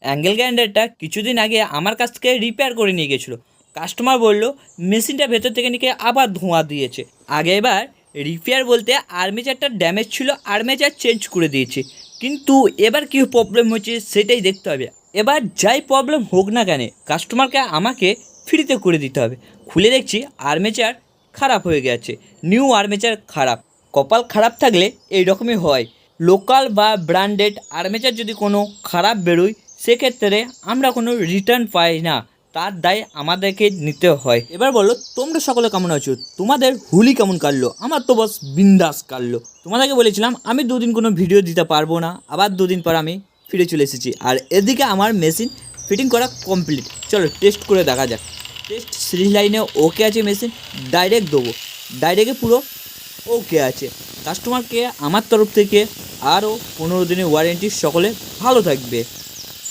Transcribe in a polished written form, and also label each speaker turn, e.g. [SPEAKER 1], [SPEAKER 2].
[SPEAKER 1] Angle গ্রাইন্ডারটা কিছুদিন আগে আমার কাছ থেকে রিপেয়ার করে নিয়ে গেছিলো। কাস্টমার বলল মেশিনটা ভেতর থেকে নিয়ে আবার ধোঁয়া দিয়েছে। আগে এবার রিপেয়ার বলতে আর্মেচারটা ড্যামেজ ছিল, আর্মেচার চেঞ্জ করে দিয়েছে। কিন্তু এবার কী প্রবলেম হচ্ছে সেটাই দেখতে হবে। এবার যাই প্রবলেম হোক না কেন কাস্টমারকে আমাকে ফ্রিতে করে দিতে হবে। খুলে দেখছি আর্মেচার খারাপ হয়ে গেছে, নিউ আর্মেচার খারাপ। কপাল খারাপ থাকলে এই রকমই হয়। লোকাল বা ব্র্যান্ডেড আর্মেচার যদি কোনো খারাপ বেরোয় সেক্ষেত্রে আমরা কোনো রিটার্ন পাই না, তার দায় আমাদেরকে নিতে হয়। এবার বলো তোমরা সকলে কেমন আছো, তোমাদের হুলি কেমন কাটলো? আমার তো বস বিন্দাস কাটলো। তোমাদেরকে বলেছিলাম আমি দুদিন কোনো ভিডিও দিতে পারবো না, আবার দুদিন পর আমি ফিরে চলে এসেছি। আর এদিকে আমার মেশিন ফিটিং করা কমপ্লিট। চলো টেস্ট করে দেখা যাক। টেস্ট সিরিজ লাইনে ওকে আছে, মেশিন ডাইরেক্ট দেবো, ডাইরেক্টে পুরো ওকে আছে। কাস্টমারকে আমার তরফ থেকে আরও 15 দিনের ওয়ারেন্টি। সকলে ভালো থাকবে।